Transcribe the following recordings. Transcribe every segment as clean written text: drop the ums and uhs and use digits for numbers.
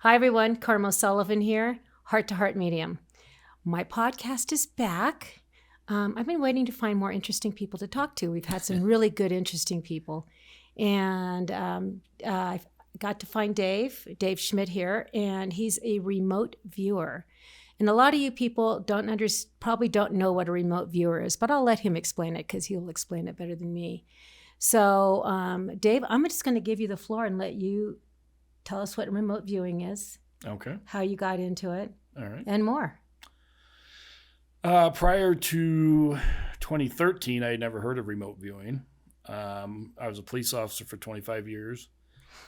Hi, everyone. Carmo Sullivan here, Heart to Heart Medium. My podcast is back. I've been waiting to find more interesting people to talk to. We've had some really good, interesting people. And I got to find Dave Schmidt here, and he's a remote viewer. And a lot of you people probably don't know what a remote viewer is, but I'll let him explain it because he'll explain it better than me. So, Dave, I'm just going to give you the floor and let you tell us what remote viewing is. Okay. How you got into it. All right. And more. Prior to 2013, I had never heard of remote viewing. I was a police officer for 25 years,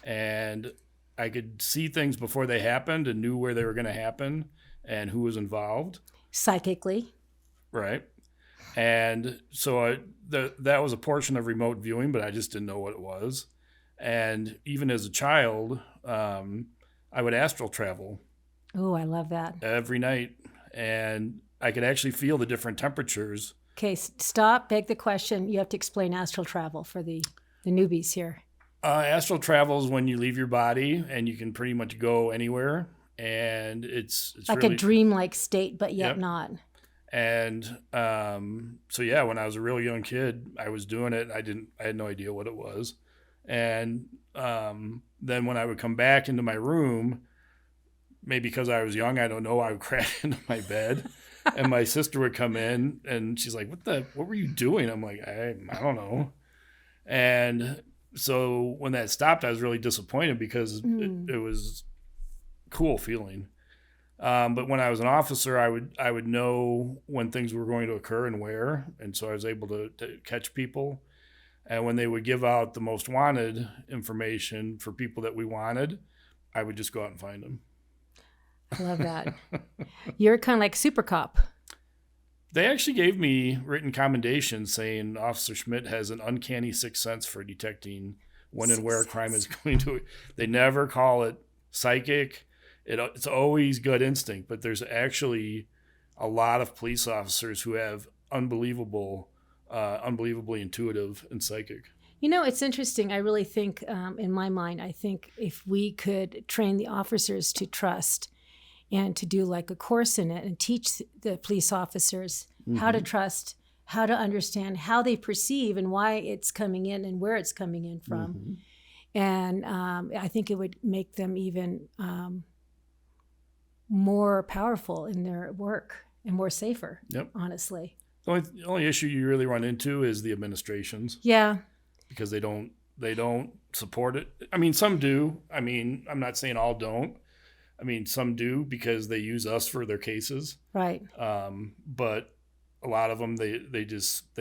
and I could see things before they happened and knew where they were going to happen and who was involved. Psychically. Right. And so that was a portion of remote viewing, but I just didn't know what it was. And even as a child, I would astral travel. Oh, I love that. Every night. And I could actually feel the different temperatures. Okay, stop. Beg the question. You have to explain astral travel for the newbies here. Astral travel is when you leave your body and you can pretty much go anywhere. And it's like really a dreamlike state, but yet Yep. not. And so yeah, when I was a real young kid, I was doing it. I had no idea what it was. And then when I would come back into my room, maybe because I was young, I don't know, I would crash into my bed, and my sister would come in, and she's like, "What were you doing?" I'm like, I don't know. And so when that stopped, I was really disappointed because it was a cool feeling. But when I was an officer, I would know when things were going to occur and where, and so I was able to catch people. And when they would give out the most wanted information for people that we wanted, I would just go out and find them. I love that. You're kind of like super cop. They actually gave me written commendations saying Officer Schmidt has an uncanny sixth sense for detecting when and where a crime is going to. They never call it psychic. It's always gut instinct, but there's actually a lot of police officers who have unbelievably intuitive and psychic. You know, it's interesting. I really think, in my mind, I think if we could train the officers to trust and to do like a course in it and teach the police officers how to trust, how to understand how they perceive and why it's coming in and where it's coming in from. And I think it would make them even more powerful in their work and more safer, honestly. The only issue you really run into is the administrations. Yeah. Because they don't support it. I mean, some do. I mean, I'm not saying all don't. I mean, some do because they use us for their cases. Right. But a lot of them, they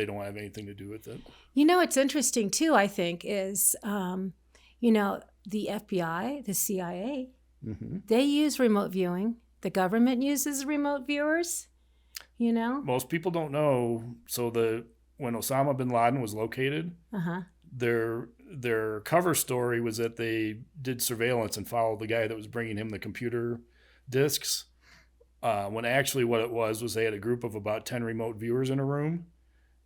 don't have anything to do with it. You know, it's interesting too, I think, is, the FBI, the CIA, they use remote viewing. The government uses remote viewers, Most people don't know. So when Osama bin Laden was located, their cover story was that they did surveillance and followed the guy that was bringing him the computer discs. When actually what it was they had a group of about 10 remote viewers in a room.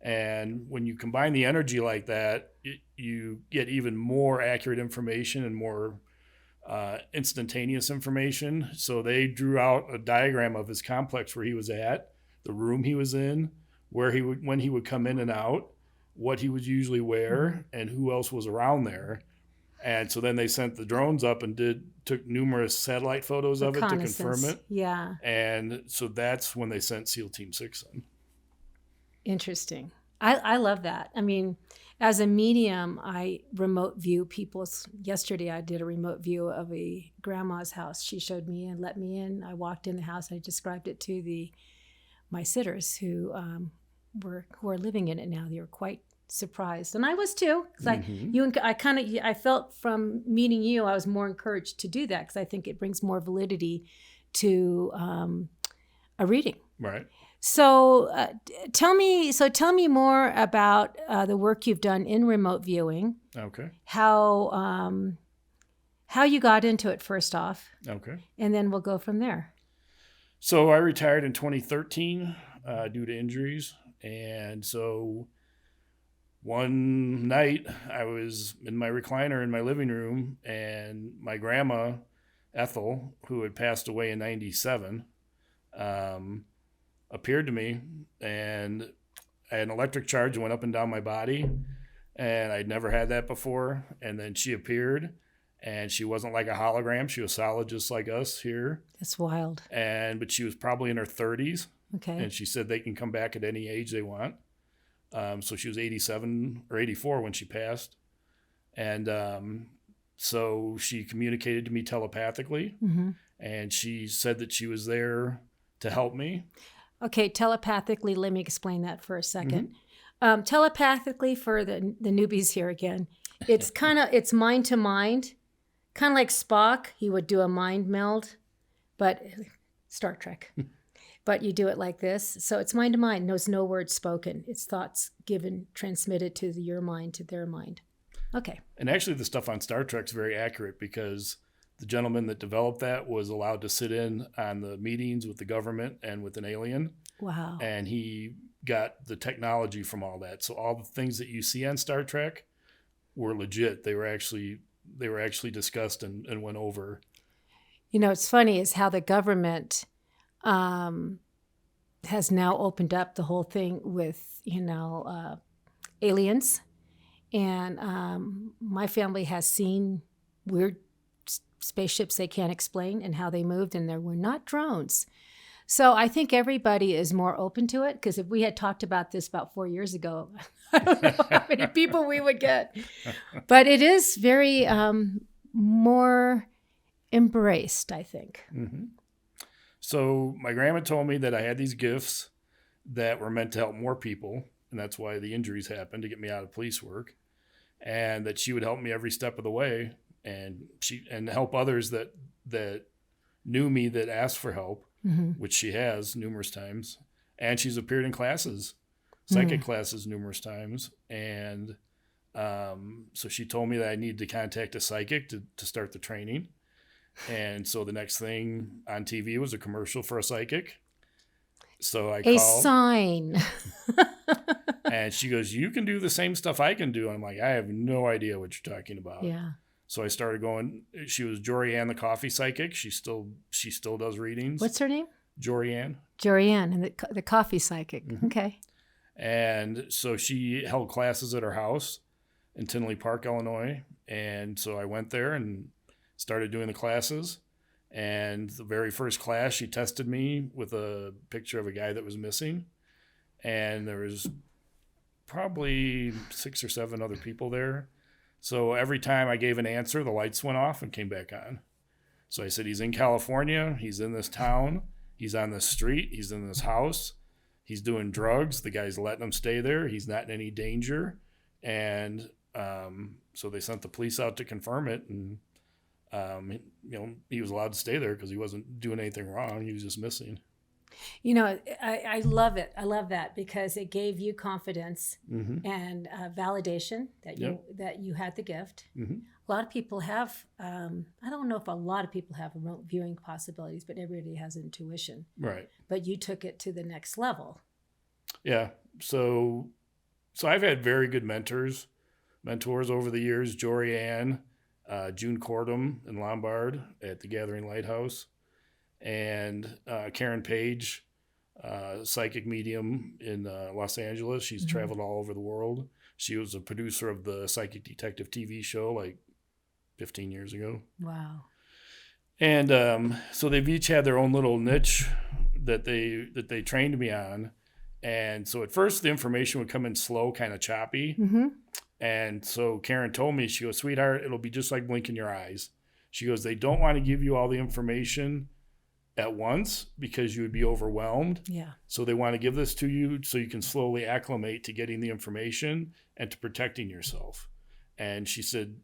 And when you combine the energy like that, you get even more accurate information and more instantaneous information. So they drew out a diagram of his complex where he was at, the room he was in, when he would come in and out, what he would usually wear, and who else was around there. And so then they sent the drones up and took numerous satellite photos of it to confirm it. Yeah. And so that's when they sent SEAL Team 6 in. Interesting. I love that. I mean, as a medium, I remote view people's. Yesterday, I did a remote view of a grandma's house. She showed me and let me in. I walked in the house. I described it to my sitters who are living in it now. They were quite surprised, and I was too. I felt from meeting you, I was more encouraged to do that because I think it brings more validity to a reading. Right. So tell me more about the work you've done in remote viewing. Okay. How you got into it first off. Okay. And then we'll go from there. So I retired in 2013 due to injuries, and so one night I was in my recliner in my living room, and my grandma Ethel, who had passed away in 97, appeared to me, and I had an electric charge and went up and down my body, and I'd never had that before. And then she appeared, and she wasn't like a hologram. She was solid, just like us here. That's wild. But she was probably in her 30s. Okay. And she said they can come back at any age they want. So she was 87 or 84 when she passed. And so she communicated to me telepathically. Mm-hmm. And she said that she was there to help me. Okay, telepathically, let me explain that for a second. Mm-hmm. Telepathically, for the newbies here again, it's mind to mind, kind of like Spock. He would do a mind meld, but Star Trek. But you do it like this. So it's mind to mind. There's no words spoken. It's thoughts given, transmitted to your mind, to their mind. Okay. And actually the stuff on Star Trek is very accurate, because the gentleman that developed that was allowed to sit in on the meetings with the government and with an alien. Wow. And he got the technology from all that. So all the things that you see on Star Trek were legit. They were actually discussed and went over. You know, it's funny is how the government has now opened up the whole thing with, aliens. And my family has seen weird spaceships they can't explain and how they moved, and they were not drones. So I think everybody is more open to it, because if we had talked about this about 4 years ago, I don't know how many people we would get. But it is very more embraced, I think. Mm-hmm. So my grandma told me that I had these gifts that were meant to help more people, and that's why the injuries happened, to get me out of police work, and that she would help me every step of the way, and help others that knew me, that asked for help, mm-hmm. which she has numerous times. And she's appeared in classes, psychic classes, numerous times. And so she told me that I needed to contact a psychic to start the training. And so the next thing on TV was a commercial for a psychic. So I called. A sign. And she goes, "You can do the same stuff I can do." And I'm like, "I have no idea what you're talking about." Yeah. So I started going. She was Jorianne, the coffee psychic. She still does readings. What's her name? Jorianne. Jorianne, and the coffee psychic. Mm-hmm. Okay. And so she held classes at her house in Tinley Park, Illinois. And so I went there and started doing the classes. And the very first class, she tested me with a picture of a guy that was missing. And there was probably 6 or 7 other people there. So every time I gave an answer, the lights went off and came back on. So I said, he's in California. He's in this town. He's on this street. He's in this house. He's doing drugs. The guy's letting him stay there. He's not in any danger. And so they sent the police out to confirm it. And, he was allowed to stay there because he wasn't doing anything wrong. He was just missing. I love it. I love that, because it gave you confidence mm-hmm. and validation that you had the gift. Mm-hmm. A lot of people have, I don't know if a lot of people have remote viewing possibilities, but everybody has intuition. Right. But you took it to the next level. Yeah. So I've had very good mentors over the years. Jorianne, June Cordum in Lombard at the Gathering Lighthouse, and Karen Page, psychic medium in Los Angeles. She's mm-hmm. traveled all over the world. She was a producer of the Psychic Detective TV show like 15 years ago. Wow. And so they've each had their own little niche that they trained me on. And so at first the information would come in slow, kind of choppy. Mm-hmm. And so Karen told me, she goes, "Sweetheart, it'll be just like blinking your eyes." She goes, "They don't want to give you all the information at once because you would be overwhelmed. Yeah. So they want to give this to you so you can slowly acclimate to getting the information and to protecting yourself." And she said,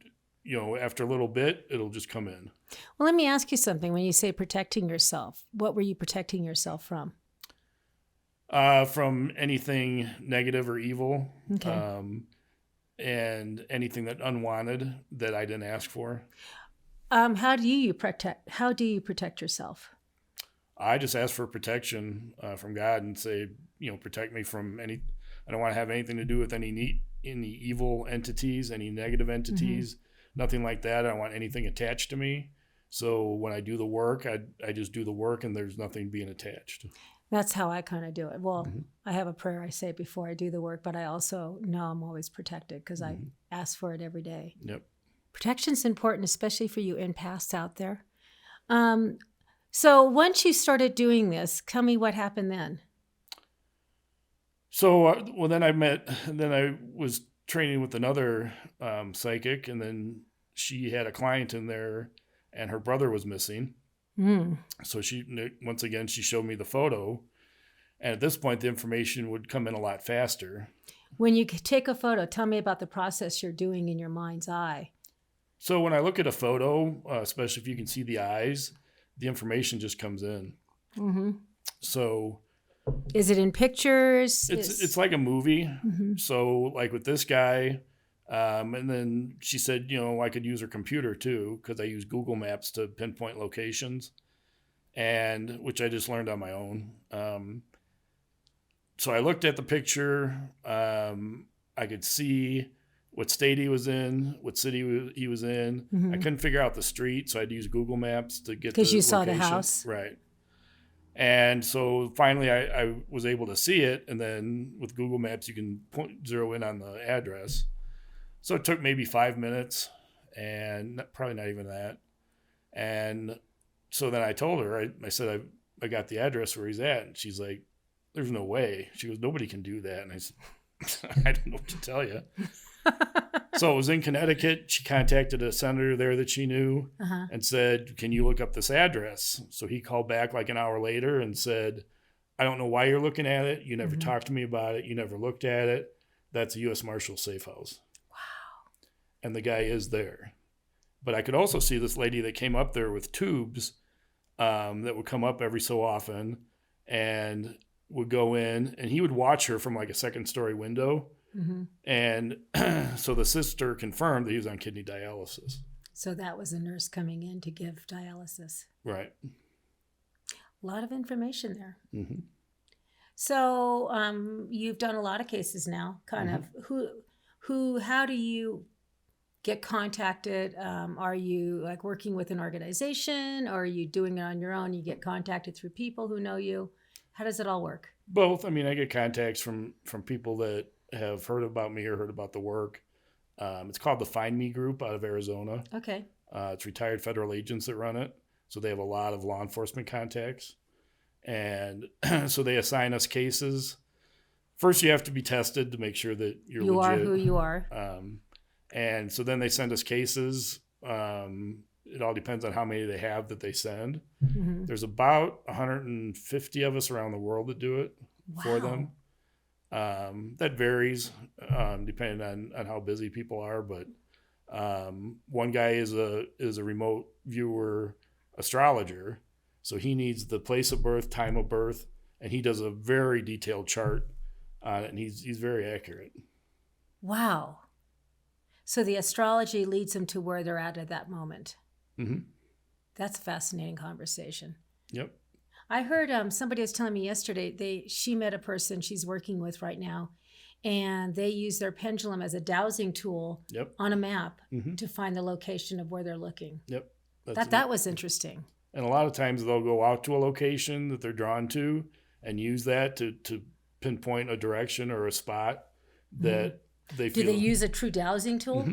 after a little bit, it'll just come in. Well, let me ask you something. When you say protecting yourself, what were you protecting yourself from? From anything negative or evil. Okay. And anything that unwanted that I didn't ask for. How do you protect yourself? I just ask for protection from God and say, protect me from I don't want to have anything to do with any evil entities, any negative entities, mm-hmm. nothing like that. I don't want anything attached to me. So when I do the work, I just do the work and there's nothing being attached. That's how I kind of do it. Well, I have a prayer I say before I do the work, but I also know I'm always protected because I ask for it every day. Yep. Protection's important, especially for you empaths out there. So once you started doing this, tell me what happened then. So, then I was training with another psychic, and then she had a client in there and her brother was missing. So once again, she showed me the photo. And at this point, the information would come in a lot faster. When you take a photo, tell me about the process you're doing in your mind's eye. So when I look at a photo, especially if you can see the eyes, the information just comes in. So is it in pictures? It's like a movie. So like with this guy, and then she said, I could use her computer too, because I use Google Maps to pinpoint locations, and which I just learned on my own. So I looked at the picture. I could see what state he was in, what city he was in. I couldn't figure out the street, so I'd use Google Maps to get the location. Because you saw the house. Right. And so finally I was able to see it, and then with Google Maps you can zero in on the address. So it took maybe 5 minutes, and probably not even that. And so then I told her, I said, I got the address where he's at. And she's like, there's no way. She goes, nobody can do that. And I said, I don't know what to tell you. So it was in Connecticut. She contacted a senator there that she knew and said, can you look up this address? So he called back like an hour later and said, I don't know why you're looking at it. You never talked to me about it. You never looked at it. That's a U.S. Marshal safe house. Wow. And the guy is there. But I could also see this lady that came up there with tubes that would come up every so often and would go in, and he would watch her from like a second story window. And so the sister confirmed that he was on kidney dialysis. So that was a nurse coming in to give dialysis. Right. A lot of information there. So you've done a lot of cases now, kind of. How do you get contacted? Are you like working with an organization, or are you doing it on your own? You get contacted through people who know you. How does it all work? Both. I mean, I get contacts from people that have heard about me or heard about the work. It's called the Find Me Group out of Arizona. Okay. It's retired federal agents that run it. So they have a lot of law enforcement contacts. And so they assign us cases. First, you have to be tested to make sure that you legit. are who you are. And so then they send us cases. It all depends on how many they have that they send. There's about 150 of us around the world that do it for them. That varies depending on how busy people are. But one guy is a remote viewer astrologer. So he needs the place of birth, time of birth, and he does a very detailed chart on it, and he's very accurate. Wow. So the astrology leads them to where they're at that moment. That's a fascinating conversation. Yep. I heard somebody was telling me yesterday, she met a person she's working with right now, and they use their pendulum as a dowsing tool on a map to find the location of where they're looking. Yep. That was interesting. And a lot of times they'll go out to a location that they're drawn to and use that to pinpoint a direction or a spot that they feel. Do they use a true dowsing tool?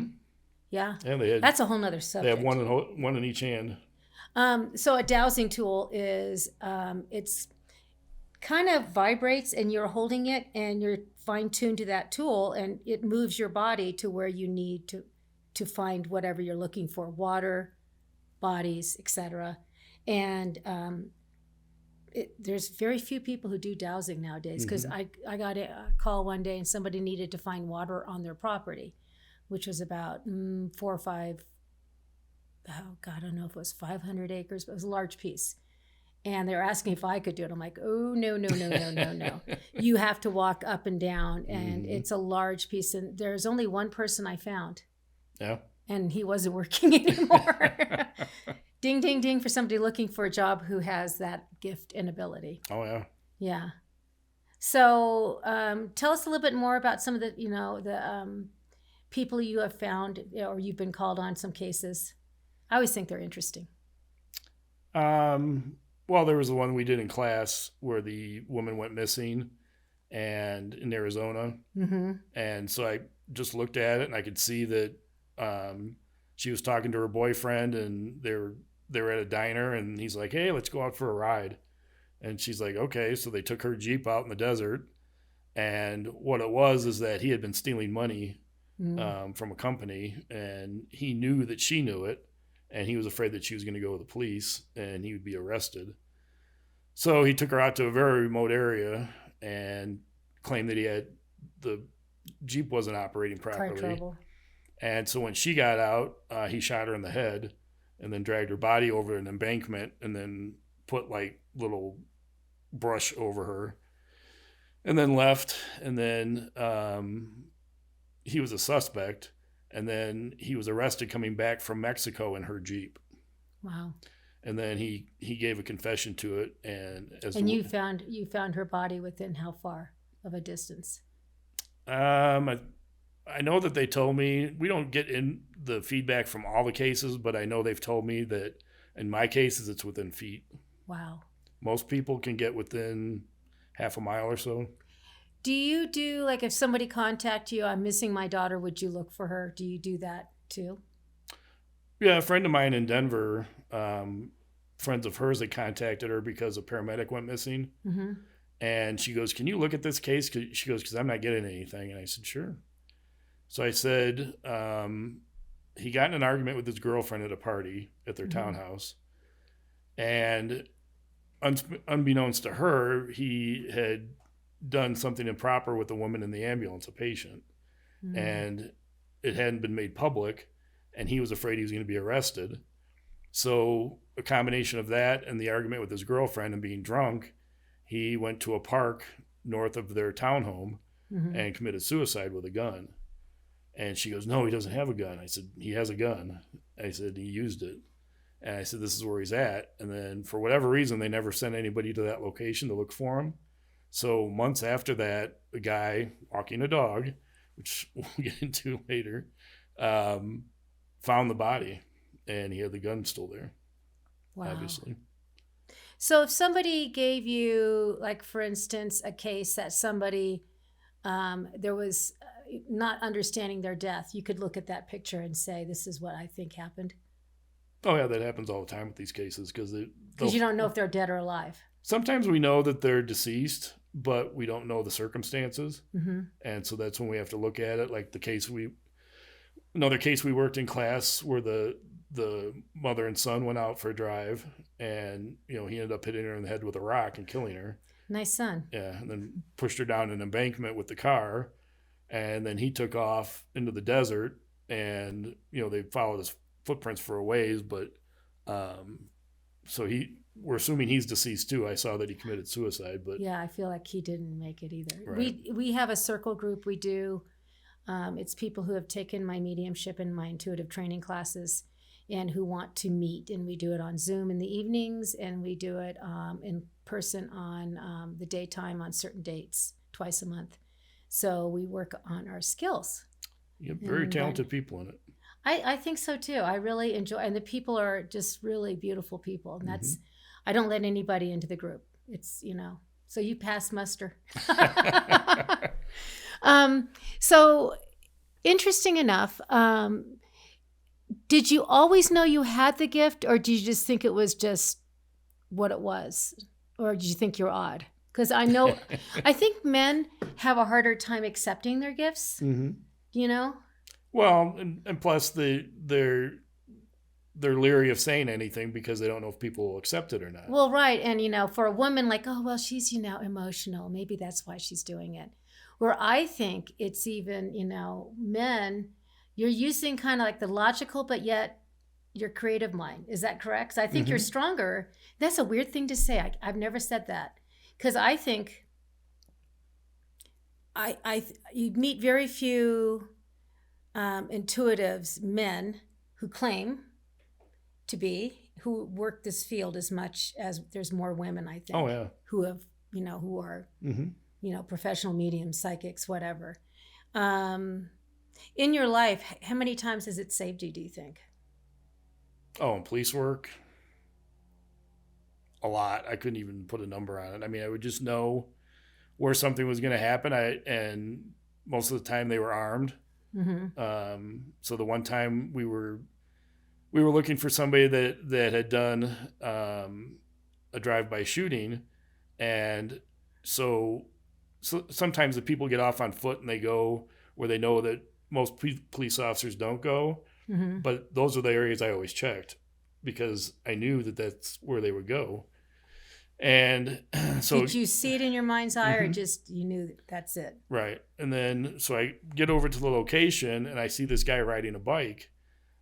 Yeah. That's a whole nother subject. They have one in each hand. So a dowsing tool is, it's kind of vibrates and you're holding it and you're fine-tuned to that tool, and it moves your body to where you need to find whatever you're looking for, water, bodies, etc. And there's very few people who do dowsing nowadays, because I got a call one day and somebody needed to find water on their property, which was about 4 or 5, oh God, I don't know if it was 500 acres, but it was a large piece. And they were asking if I could do it. I'm like, oh, no. You have to walk up and down, and it's a large piece. And there's only one person I found. Yeah. And he wasn't working anymore. Ding, ding, ding for somebody looking for a job who has that gift and ability. Oh, yeah. Yeah. So tell us a little bit more about some of the people you have found, or you've been called on some cases. I always think they're interesting. Well, there was the one we did in class where the woman went missing and in Arizona. Mm-hmm. And so I just looked at it and I could see that she was talking to her boyfriend and they were at a diner and he's like, hey, let's go out for a ride. And she's like, okay. So they took her Jeep out in the desert. And what it was is that he had been stealing money from a company and he knew that she knew it. And he was afraid that she was going to go with the police and he would be arrested. So he took her out to a very remote area and claimed that the Jeep wasn't operating properly. Car trouble. And so when she got out, he shot her in the head and then dragged her body over an embankment and then put like little brush over her and then left. And then he was a suspect. And then he was arrested coming back from Mexico in her Jeep. Wow. And then he gave a confession to it. And you found her body within how far of a distance? I know that they told me, we don't get in the feedback from all the cases, but I know they've told me that in my cases, it's within feet. Wow. Most people can get within half a mile or so. Do you do, like, if somebody contact you, I'm missing my daughter, would you look for her? Do you do that too? Yeah, a friend of mine in Denver, friends of hers had contacted her because a paramedic went missing. Mm-hmm. And she goes, can you look at this case? She goes, because I'm not getting anything. And I said, sure. So I said, he got in an argument with his girlfriend at a party at their townhouse. And unbeknownst to her, he had done something improper with the woman in the ambulance, a patient. Mm-hmm. And it hadn't been made public. And he was afraid he was going to be arrested. So a combination of that and the argument with his girlfriend and being drunk, he went to a park north of their townhome and committed suicide with a gun. And she goes, no, he doesn't have a gun. I said, he has a gun. I said, he used it. And I said, this is where he's at. And then for whatever reason, they never sent anybody to that location to look for him. So months after that, a guy walking a dog, which we'll get into later, found the body. And he had the gun still there, obviously. So if somebody gave you, like, for instance, a case that somebody, there was not understanding their death, you could look at that picture and say, this is what I think happened? Oh, yeah, that happens all the time with these cases. Because you don't know if they're dead or alive. Sometimes we know that they're deceased, but we don't know the circumstances. Mm-hmm. And so that's when we have to look at it. Like another case we worked in class where the mother and son went out for a drive and, he ended up hitting her in the head with a rock and killing her. Nice son. Yeah. And then pushed her down an embankment with the car. And then he took off into the desert and, they followed his footprints for a ways, but, so we're assuming he's deceased too. I saw that he committed suicide, but yeah, I feel like he didn't make it either. Right. We have a circle group we do. It's people who have taken my mediumship and my intuitive training classes and who want to meet. And we do it on Zoom in the evenings, and we do it in person on the daytime on certain dates, twice a month. So we work on our skills. You have very talented people in it. I think so too. I really enjoy, and the people are just really beautiful people. And that's, I don't let anybody into the group. It's, so you pass muster. So interesting enough, did you always know you had the gift, or did you just think it was just what it was? Or did you think you're odd? Because I know, I think men have a harder time accepting their gifts, Well, and plus they're leery of saying anything because they don't know if people will accept it or not. Well, right. And, for a woman, like, oh, well, she's, emotional. Maybe that's why she's doing it. Where I think it's even, men, you're using kind of like the logical, but yet your creative mind. Is that correct? 'Cause I think you're stronger. That's a weird thing to say. I've never said that. Because I think you meet very few intuitives, men who claim to be, who work this field as much as there's more women, I think. Oh, yeah. Who have, who are, professional mediums, psychics, whatever. In your life, how many times has it saved you, do you think? Oh, in police work? a lot. I couldn't even put a number on it. I mean, I would just know where something was going to happen. And most of the time they were armed. So the one time we were looking for somebody that had done a drive-by shooting, and so sometimes the people get off on foot and they go where they know that most police officers don't go. But those are the areas I always checked because I knew that that's where they would go. And so did you see it in your mind's eye, or just you knew that's it? Right. And then so I get over to the location and I see this guy riding a bike,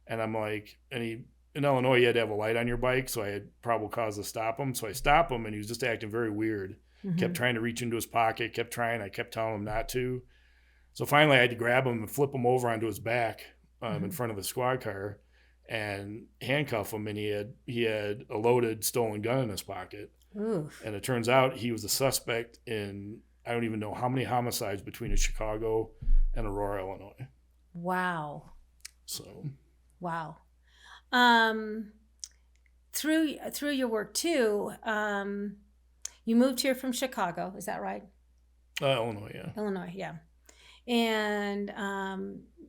and I'm like, in Illinois you had to have a light on your bike, so I had probable cause to stop him. So I stop him, and he was just acting very weird. Kept trying to reach into his pocket, I kept telling him not to. So finally I had to grab him and flip him over onto his back in front of the squad car and handcuff him, and he had a loaded stolen gun in his pocket. Oof. And it turns out he was a suspect in, I don't even know how many homicides between Chicago and Aurora, Illinois. Wow. So. Wow. Through your work too, you moved here from Chicago, is that right? Illinois, yeah. Illinois, yeah. And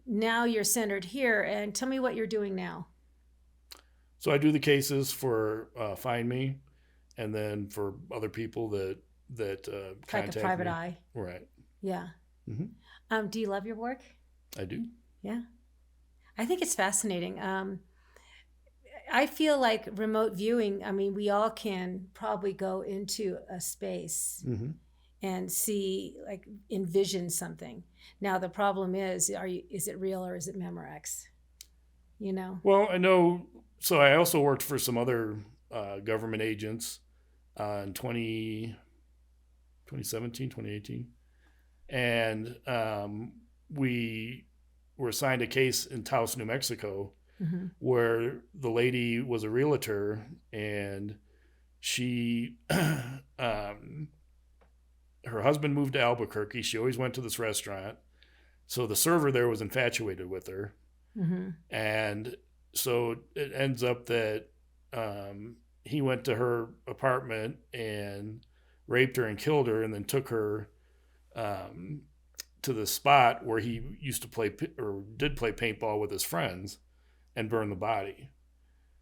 now you're centered here. And tell me what you're doing now. So I do the cases for Find Me, and then for other people that contact like a private me. eye. Right. Yeah. Do you love your work? I do. Yeah. I think it's fascinating. I feel like remote viewing, I mean, we all can probably go into a space and see, like, envision something. Now, the problem is it real or is it Memorex? You know? Well, I know. So I also worked for some other government agents in 2017, 2018. And we were assigned a case in Taos, New Mexico, where the lady was a realtor, and she, her husband moved to Albuquerque. She always went to this restaurant. So the server there was infatuated with her. And so it ends up that he went to her apartment and raped her and killed her, and then took her to the spot where he used to play or did play paintball with his friends, and burn the body.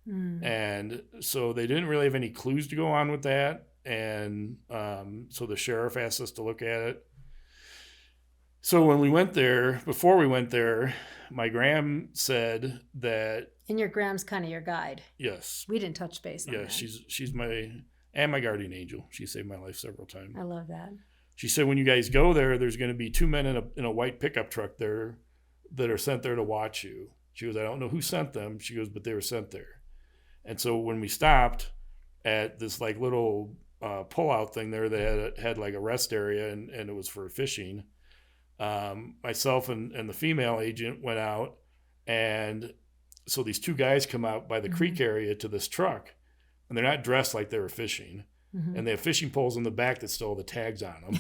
And so they didn't really have any clues to go on with that. And so the sheriff asked us to look at it. So when we went there, before we went there, my gram said that. And your gram's kind of your guide. Yes. We didn't touch base on that. She's my guardian angel. She saved my life several times. I love that. She said, when you guys go there, there's going to be 2 men in a white pickup truck there that are sent there to watch you. She goes, I don't know who sent them. She goes, but they were sent there. And so when we stopped at this like little pull-out thing there that had like a rest area, and it was for fishing, myself and the female agent went out, and so these 2 guys come out by the creek area to this truck, and they're not dressed like they were fishing. And they have fishing poles in the back that still have the tags on them.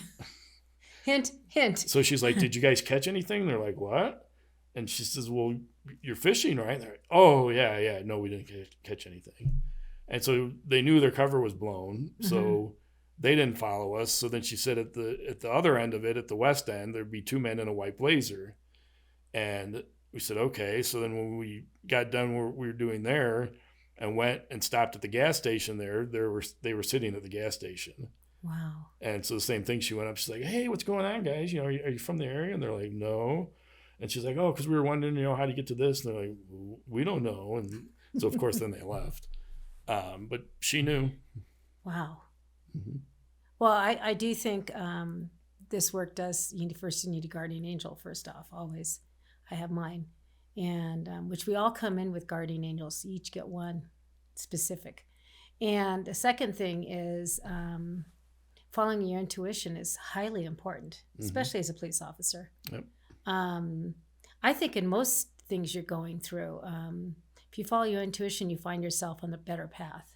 Hint, hint. So she's like, did you guys catch anything? And they're like, what? And she says, well, you're fishing, right? And they're like, oh, yeah. No, we didn't catch anything. And so they knew their cover was blown. So they didn't follow us. So then she said at the other end of it, at the west end, there'd be 2 men in a white blazer. And we said, okay. So then when we got done what we were doing there, and went and stopped at the gas station they were sitting at the gas station. Wow. And so the same thing, she went up, she's like, hey, what's going on, guys? You know, are you from the area? And they're like, no. And she's like, oh, because we were wondering, how to get to this. And they're like, we don't know. And so, of course, then they left. But she knew. Wow. Well, I do think this work does, you need a guardian angel, first off, always. I have mine. And which we all come in with guardian angels. You each get one specific. And the second thing is following your intuition is highly important, especially as a police officer. Yep. I think in most things you're going through, if you follow your intuition, you find yourself on the better path.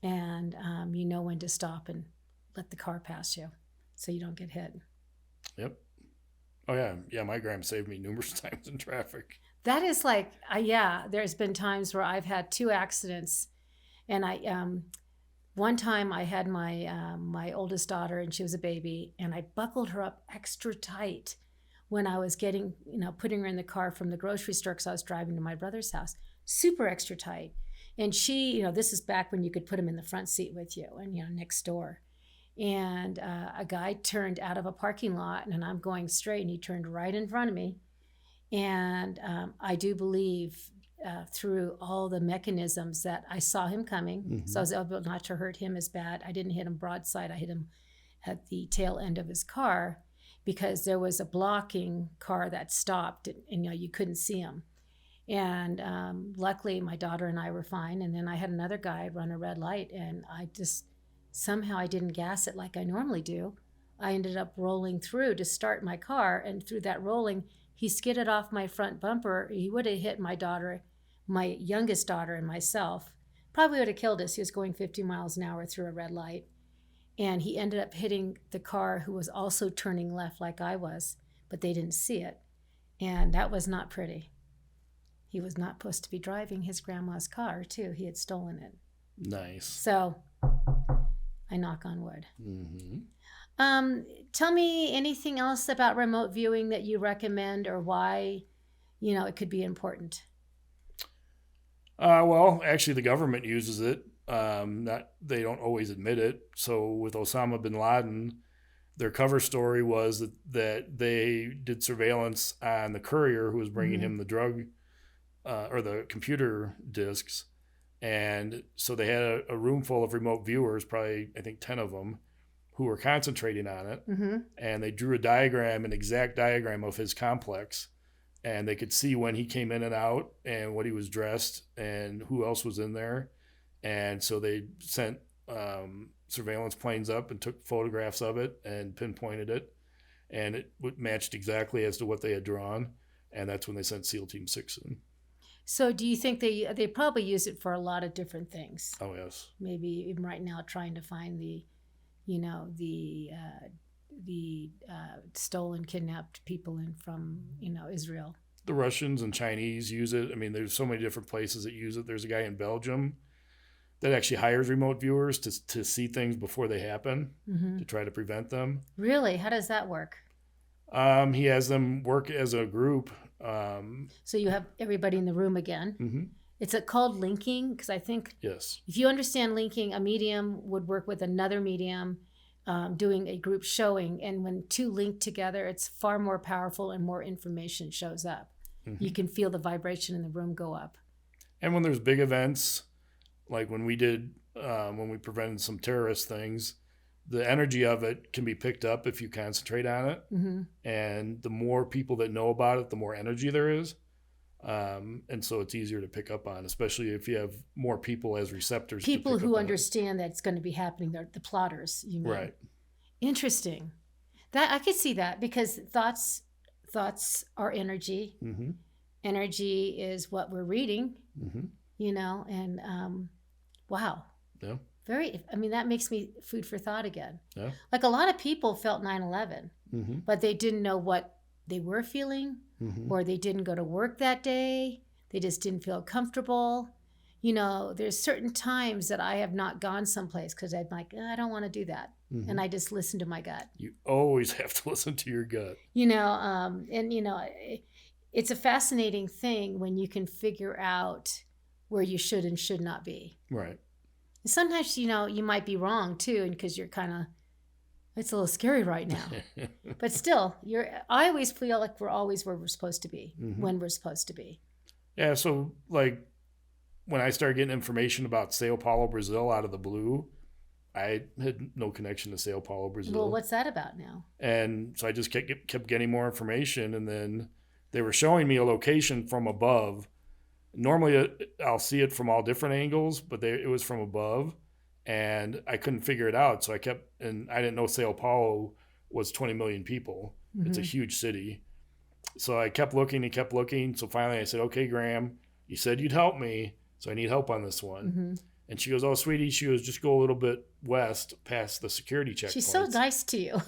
And you know when to stop and let the car pass you so you don't get hit. Yep. Oh, yeah. Yeah, my gram saved me numerous times in traffic. That is like, there's been times where I've had 2 accidents, and One time I had my oldest daughter, and she was a baby, and I buckled her up extra tight when I was getting, putting her in the car from the grocery store because I was driving to my brother's house, super extra tight. And she, this is back when you could put them in the front seat with you and, next door. And a guy turned out of a parking lot, and I'm going straight, and he turned right in front of me. And I do believe through all the mechanisms that I saw him coming. So I was able not to hurt him as bad. I didn't hit him broadside. I hit him at the tail end of his car because there was a blocking car that stopped, and you couldn't see him. And luckily my daughter and I were fine. And then I had another guy run a red light, and somehow I didn't gas it like I normally do. I ended up rolling through to start my car, and through that rolling, he skidded off my front bumper. He would have hit my daughter, my youngest daughter, and myself. Probably would have killed us. He was going 50 miles an hour through a red light. And he ended up hitting the car, who was also turning left like I was, but they didn't see it. And that was not pretty. He was not supposed to be driving his grandma's car, too. He had stolen it. Nice. So I knock on wood. Tell me anything else about remote viewing that you recommend, or why, it could be important. Well, actually, the government uses it. They don't always admit it. So with Osama bin Laden, their cover story was that they did surveillance on the courier who was bringing him the drug or the computer disks. And so they had a room full of remote viewers, probably, I think, 10 of them, who were concentrating on it. And they drew an exact diagram of his complex. And they could see when he came in and out and what he was dressed and who else was in there. And so they sent surveillance planes up and took photographs of it and pinpointed it. And it matched exactly as to what they had drawn. And that's when they sent SEAL Team 6 in. So do you think they probably use it for a lot of different things? Oh, yes. Maybe even right now trying to find the stolen, kidnapped people from Israel. The Russians and Chinese use it. I mean, there's so many different places that use it. There's a guy in Belgium that actually hires remote viewers to see things before they happen, to try to prevent them. Really? How does that work? He has them work as a group. So you have everybody in the room again. It's called linking, because I think yes, if you understand linking, a medium would work with another medium doing a group showing. And when two link together, it's far more powerful and more information shows up. You can feel the vibration in the room go up. And when there's big events, like when we prevented some terrorist things, the energy of it can be picked up if you concentrate on it. And the more people that know about it, the more energy there is. And so it's easier to pick up on, especially if you have more people as receptors. People who understand that it's going to be happening. They're the plotters, you mean? Right. Interesting. That I could see that, because thoughts are energy. Energy is what we're reading, and wow. Yeah. That makes me food for thought again. Yeah. Like a lot of people felt 9/11, but they didn't know what they were feeling, or they didn't go to work that day. They just didn't feel comfortable. There's certain times that I have not gone someplace because I'm like, I don't want to do that. And I just listen to my gut. You always have to listen to your gut. It's a fascinating thing when you can figure out where you should and should not be. Right. Sometimes, you might be wrong too, because you're it's a little scary right now. But still, I always feel like we're always where we're supposed to be, when we're supposed to be. Yeah, so like when I started getting information about Sao Paulo, Brazil out of the blue, I had no connection to Sao Paulo, Brazil. Well, what's that about now? And so I just kept getting more information, and then they were showing me a location from above. Normally, I'll see it from all different angles, but it was from above, and I couldn't figure it out. So I didn't know Sao Paulo was 20 million people. It's a huge city. So I kept looking and kept looking. So finally I said, okay, Graham, you said you'd help me, so I need help on this one. And she goes, oh, sweetie, just go a little bit west past the security checkpoints. She's so nice to you.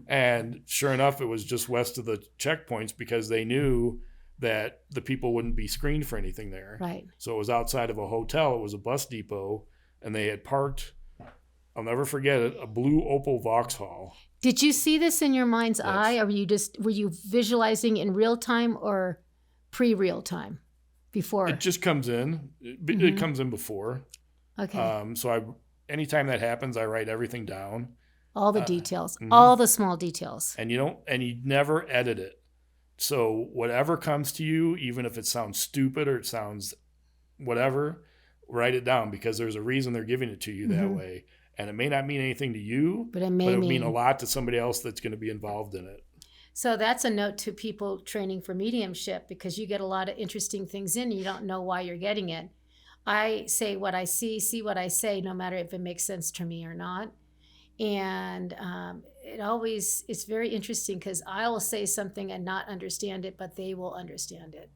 And sure enough, it was just west of the checkpoints, because they knew that the people wouldn't be screened for anything there. Right. So it was outside of a hotel. It was a bus depot. and they had parked, I'll never forget it, a blue Opel Vauxhall. Did you see this in your mind's eye, or were you visualizing in real time or pre-real time before? It just comes in. It comes in before. Okay. So anytime that happens, I write everything down. All the details, all the small details. And you never edit it. So whatever comes to you, even if it sounds stupid or it sounds whatever, write it down, because there's a reason they're giving it to you that way. And it may not mean anything to you, but it would mean a lot to somebody else that's going to be involved in it. So that's a note to people training for mediumship, because you get a lot of interesting things in, and you don't know why you're getting it. I say what I see what I say, no matter if it makes sense to me or not. And it's very interesting, because I will say something and not understand it, but they will understand it.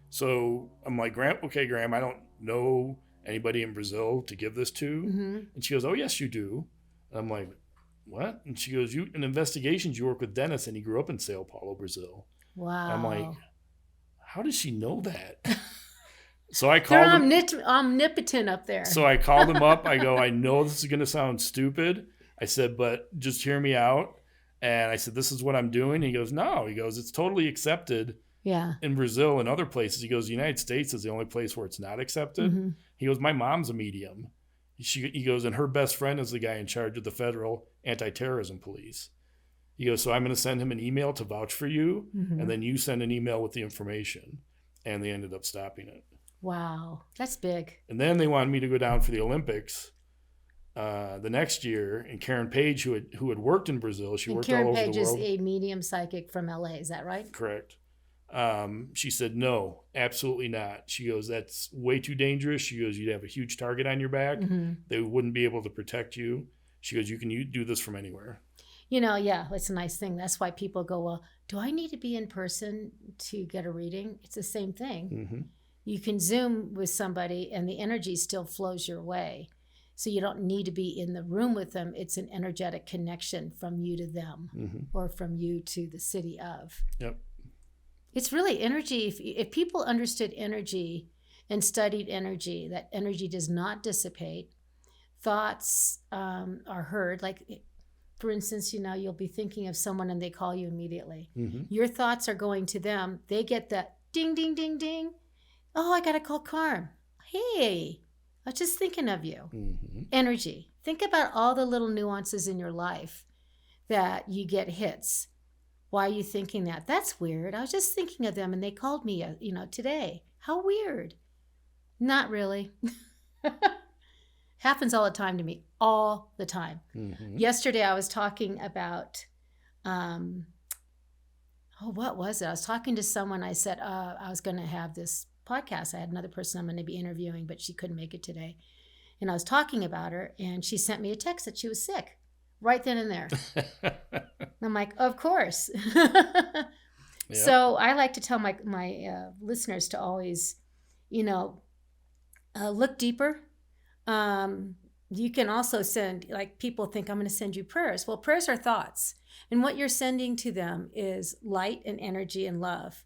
So I'm like, Graham, I don't know anybody in Brazil to give this to. And she goes, oh, yes, you do. And I'm like, what? And she goes, in investigations, you work with Dennis, and he grew up in Sao Paulo, Brazil. Wow. And I'm like, how does she know that? So I called him. They're omnipotent up there. So I called him up. I go, I know this is going to sound stupid. I said, but just hear me out. And I said, this is what I'm doing. He goes, no. He goes, it's totally accepted in Brazil and other places. He goes, the United States is the only place where it's not accepted. He goes, my mom's a medium. He goes, and her best friend is the guy in charge of the federal anti-terrorism police. He goes, so I'm going to send him an email to vouch for you, and then you send an email with the information. And they ended up stopping it. Wow, that's big. And then they wanted me to go down for the Olympics the next year. And Karen Page, who had worked in Brazil, she worked all over the world. Karen Page is a medium psychic from LA, is that right? Correct. She said, no, absolutely not. She goes, that's way too dangerous. She goes, you'd have a huge target on your back. They wouldn't be able to protect you. She goes, you can do this from anywhere. It's a nice thing. That's why people go, well, do I need to be in person to get a reading? It's the same thing. You can Zoom with somebody and the energy still flows your way. So you don't need to be in the room with them. It's an energetic connection from you to them or from you to the city of. Yep. It's really energy. If people understood energy and studied energy, that energy does not dissipate. Thoughts are heard. Like, for instance, you'll be thinking of someone and they call you immediately. Your thoughts are going to them. They get that ding, ding, ding, ding. Oh, I got to call Carm. Hey, I was just thinking of you. Energy. Think about all the little nuances in your life that you get hits. Why are you thinking that? That's weird. I was just thinking of them and they called me, today. How weird. Not really. Happens all the time to me. All the time. Yesterday I was talking about, what was it? I was talking to someone. I said, I was going to have this podcast. I had another person I'm going to be interviewing, but she couldn't make it today. And I was talking about her, and she sent me a text that she was sick right then and there. I'm like, of course. So I like to tell my listeners to always, look deeper. You can also send, like, people think I'm going to send you prayers. Well, prayers are thoughts. And what you're sending to them is light and energy and love.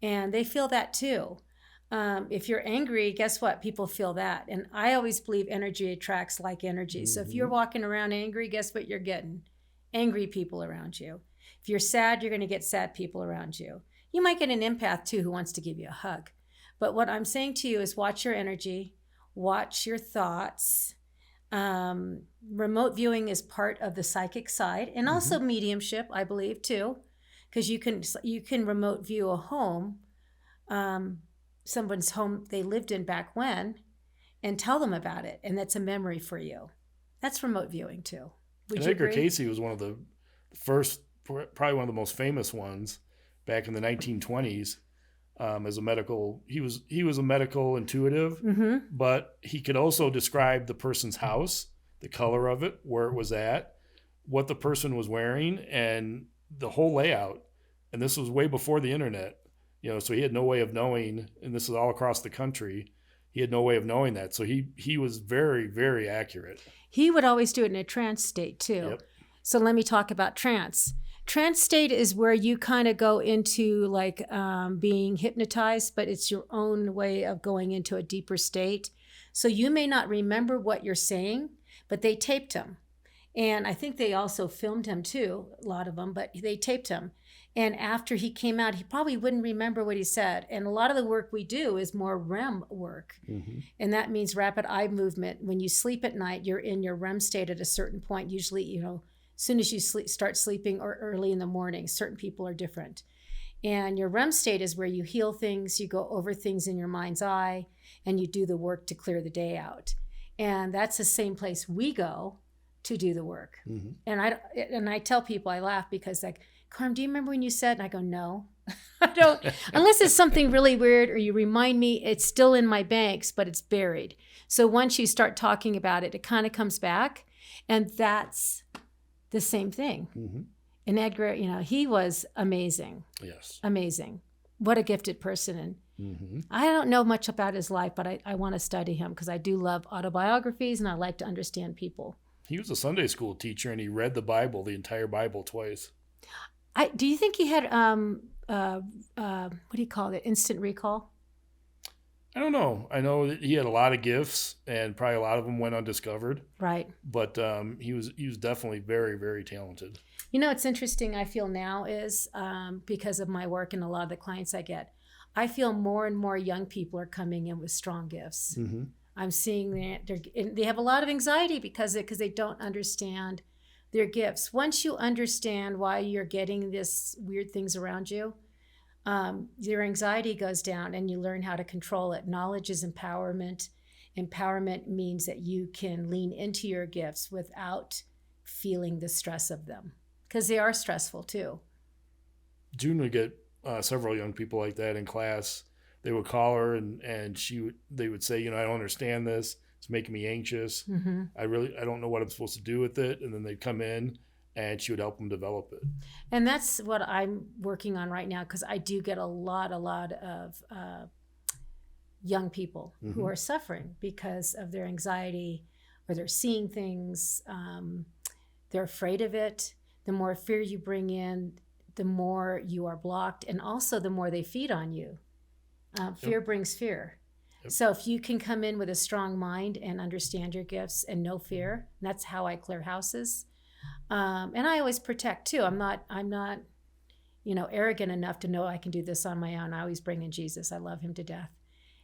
And they feel that too. If you're angry, guess what? People feel that. And I always believe energy attracts like energy. So if you're walking around angry, guess what you're getting? Angry people around you. If you're sad, you're going to get sad people around you. You might get an empath too who wants to give you a hug. But what I'm saying to you is watch your energy, watch your thoughts. Remote viewing is part of the psychic side, and also mediumship, I believe too, because you can remote view a home. Someone's home they lived in back when, and tell them about it, and that's a memory for you. That's remote viewing too. Edgar Cayce was one of the first, probably one of the most famous ones back in the 1920s. As a medical, he was a medical intuitive, but he could also describe the person's house, the color of it, where it was at, what the person was wearing, and the whole layout. And this was way before the internet. So he had no way of knowing, and this is all across the country, he had no way of knowing that. So he was very, very accurate. He would always do it in a trance state too. Yep. So let me talk about trance. Trance state is where you kind of go into being hypnotized, but it's your own way of going into a deeper state. So you may not remember what you're saying, but they taped him. And I think they also filmed him too, a lot of them, but they taped him. And after he came out, he probably wouldn't remember what he said. And a lot of the work we do is more REM work. Mm-hmm. And that means rapid eye movement. When you sleep at night, you're in your REM state at a certain point. Usually, as soon as you start sleeping or early in the morning, certain people are different. And your REM state is where you heal things, you go over things in your mind's eye, and you do the work to clear the day out. And that's the same place we go to do the work. Mm-hmm. And I tell people, I laugh because like, Carm, do you remember when you said? And I go, no, I don't. Unless it's something really weird or you remind me, it's still in my banks, but it's buried. So once you start talking about it, it kind of comes back. And that's the same thing. Mm-hmm. And Edgar, he was amazing. Yes. Amazing. What a gifted person. And mm-hmm. I don't know much about his life, but I want to study him because I do love autobiographies and I like to understand people. He was a Sunday school teacher and he read the Bible, the entire Bible, twice. Do you think he had, what do you call it, instant recall? I don't know. I know that he had a lot of gifts and probably a lot of them went undiscovered. Right. But he was definitely very, very talented. What's interesting I feel now is because of my work and a lot of the clients I get, I feel more and more young people are coming in with strong gifts. Mm-hmm. I'm seeing that they have a lot of anxiety because they don't understand their gifts. Once you understand why you're getting this weird things around you, your anxiety goes down and you learn how to control it. Knowledge is empowerment. Empowerment means that you can lean into your gifts without feeling the stress of them because they are stressful too. June would get several young people like that in class. They would call her and they would say, I don't understand this. It's making me anxious. Mm-hmm. I don't know what I'm supposed to do with it. And then they'd come in and she would help them develop it. And that's what I'm working on right now because I do get a lot of young people mm-hmm. who are suffering because of their anxiety or they're seeing things. They're afraid of it. The more fear you bring in, the more you are blocked. And also the more they feed on you. Fear brings fear. Yep. So if you can come in with a strong mind and understand your gifts and no fear, and that's how I clear houses. And I always protect too. I'm not, arrogant enough to know I can do this on my own. I always bring in Jesus. I love him to death.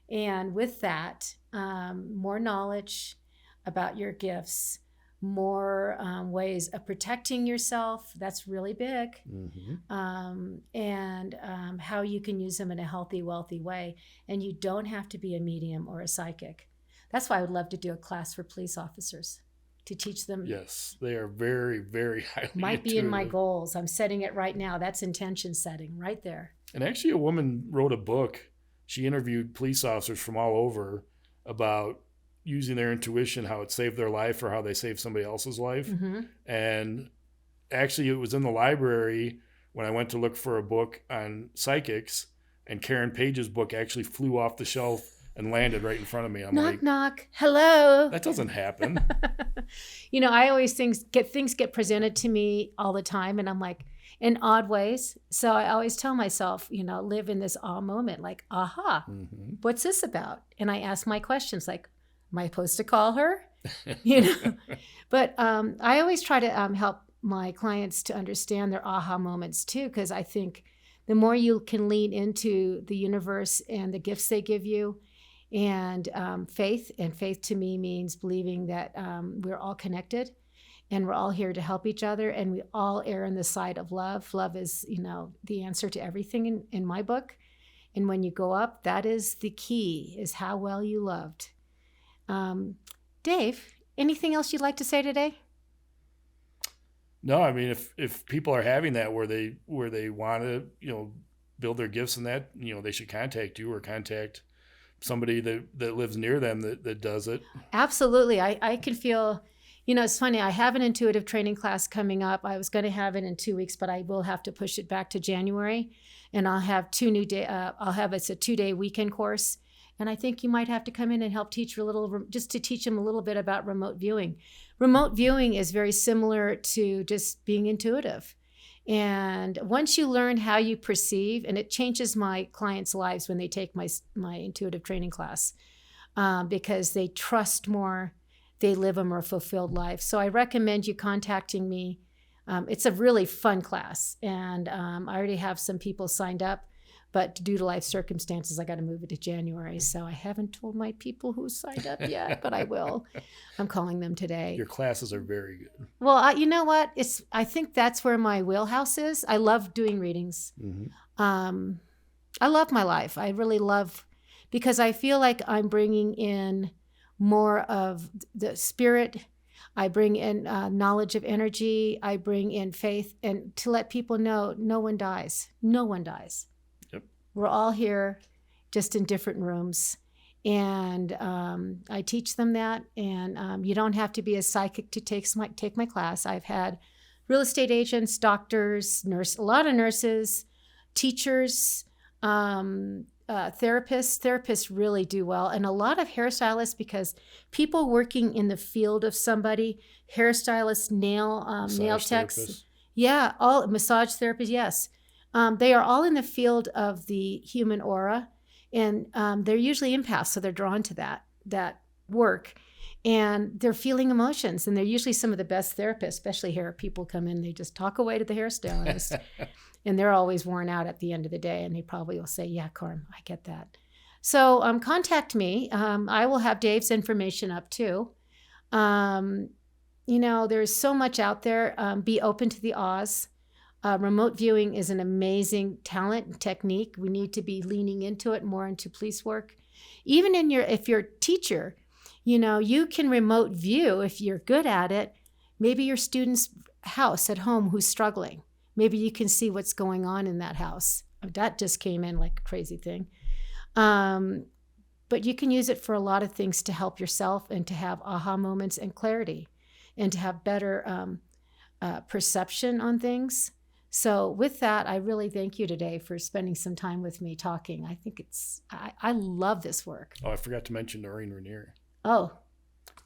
And with that, more knowledge about your gifts, more ways of protecting yourself. That's really big. Mm-hmm. And how you can use them in a healthy, wealthy way. And you don't have to be a medium or a psychic. That's why I would love to do a class for police officers to teach them. Yes, they are very, very highly Might be in my goals. I'm setting it right now. That's intention setting right there. And actually a woman wrote a book. She interviewed police officers from all over about using their intuition, how it saved their life or how they saved somebody else's life. Mm-hmm. And actually it was in the library when I went to look for a book on psychics and Karen Page's book actually flew off the shelf and landed right in front of me. I'm knock, knock. Hello. That doesn't happen. I always things get presented to me all the time. And I'm like, in odd ways. So I always tell myself, live in this awe moment, like, aha, mm-hmm. What's this about? And I ask my questions like, am I supposed to call her? But I always try to help my clients to understand their aha moments too, because I think the more you can lean into the universe and the gifts they give you, and faith to me means believing that we're all connected and we're all here to help each other and we all err on the side of love. Love is, the answer to everything in my book. And when you go up, that is the key, is how well you loved. Dave, anything else you'd like to say today? No, I mean, if people are having that where they want to, build their gifts in that, they should contact you or contact somebody that lives near them that does it. Absolutely. I can feel, it's funny. I have an intuitive training class coming up. I was going to have it in 2 weeks, but I will have to push it back to January. And I'll have it's a 2-day weekend course. And I think you might have to come in and help teach just to teach them a little bit about remote viewing. Remote viewing is very similar to just being intuitive. And once you learn how you perceive, and it changes my clients' lives when they take my intuitive training class, because they trust more, they live a more fulfilled life. So I recommend you contacting me. It's a really fun class, and I already have some people signed up, but due to life circumstances, I got to move it to January. So I haven't told my people who signed up yet, but I will. I'm calling them today. Your classes are very good. Well, you know what? I think that's where my wheelhouse is. I love doing readings. Mm-hmm. I love my life. I really love, because I feel like I'm bringing in more of the spirit. I bring in knowledge of energy. I bring in faith, and to let people know no one dies. No one dies. Yep. We're all here, just in different rooms. And I teach them that. And you don't have to be a psychic to take my class. I've had real estate agents, doctors, a lot of nurses, teachers, therapists. Therapists really do well. And a lot of hairstylists, because people working in the field of somebody, hairstylists, nail techs. Therapists. Yeah, all massage therapists, yes. They are all in the field of the human aura. And they're usually empaths, so they're drawn to that work. And they're feeling emotions. And they're usually some of the best therapists, especially hair. People come in, they just talk away to the hairstylist. And they're always worn out at the end of the day. And they probably will say, yeah, Carm, I get that. So contact me. I will have Dave's information up too. There's so much out there. Be open to the Oz. Remote viewing is an amazing talent and technique. We need to be leaning into it more, into police work. Even if you're a teacher, you can remote view if you're good at it. Maybe your student's house at home who's struggling. Maybe you can see what's going on in that house. That just came in like a crazy thing. But you can use it for a lot of things to help yourself and to have aha moments and clarity and to have better perception on things. So with that, I really thank you today for spending some time with me talking. I think I love this work. Oh, I forgot to mention Noreen Rainier. Oh,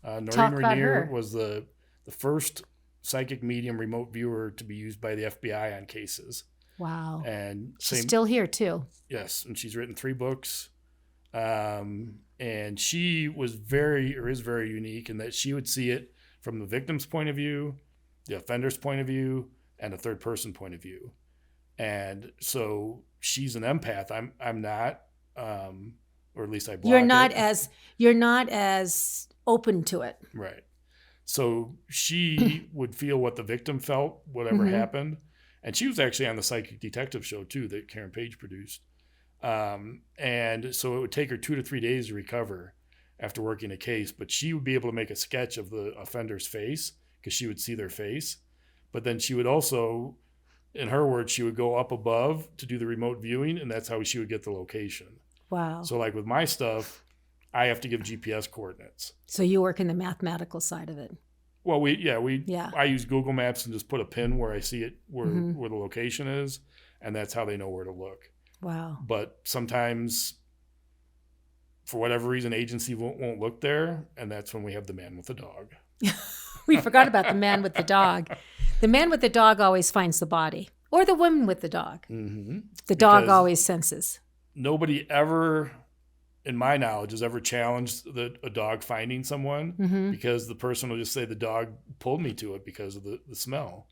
Noreen Rainier was the first psychic medium remote viewer to be used by the FBI on cases. Wow. And she's still here too. Yes. And she's written 3 books. And she is very unique in that she would see it from the victim's point of view, the offender's point of view, and a third person point of view. And so she's an empath. I'm not, or at least I block You're not as open to it. Right. So she would feel what the victim felt, whatever happened. And she was actually on the Psychic Detective show too that Karen Page produced. And so it would take her 2 to 3 days to recover after working a case, but she would be able to make a sketch of the offender's face because she would see their face. But then she would also, in her words, she would go up above to do the remote viewing, and that's how she would get the location. Wow. So like with my stuff, I have to give GPS coordinates. So you work in the mathematical side of it. Well, I use Google Maps and just put a pin where I see it, where the location is, and that's how they know where to look. Wow. But sometimes, for whatever reason, agency won't look there, and that's when we have the man with the dog. We forgot about the man with the dog. The man with the dog always finds the body, or the woman with the dog. Mm-hmm. The dog always senses. Nobody ever, in my knowledge, has ever challenged a dog finding someone because the person will just say the dog pulled me to it because of the smell.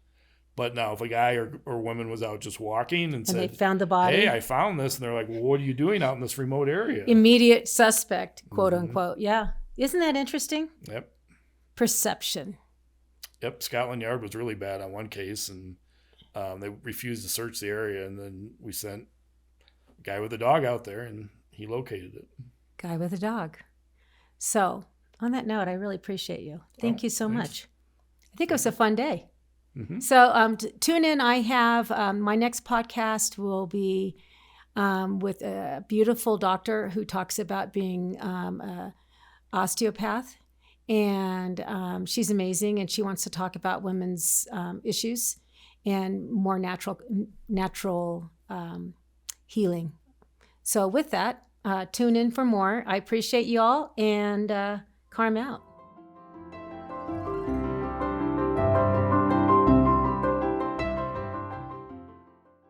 But now if a guy or woman was out just walking and said, they found the body. Hey, I found this. And they're like, well, what are you doing out in this remote area? Immediate suspect, quote unquote. Yeah. Isn't that interesting? Yep. Perception. Yep. Scotland Yard was really bad on one case, and they refused to search the area. And then we sent a guy with a dog out there, and he located it. Guy with a dog. So on that note, I really appreciate you. Thank you so much. I think it was a fun day. Mm-hmm. So tune in. I have my next podcast will be with a beautiful doctor who talks about being an osteopath. And she's amazing. And she wants to talk about women's issues and more natural healing. So with that, tune in for more. I appreciate you all, and Carm out.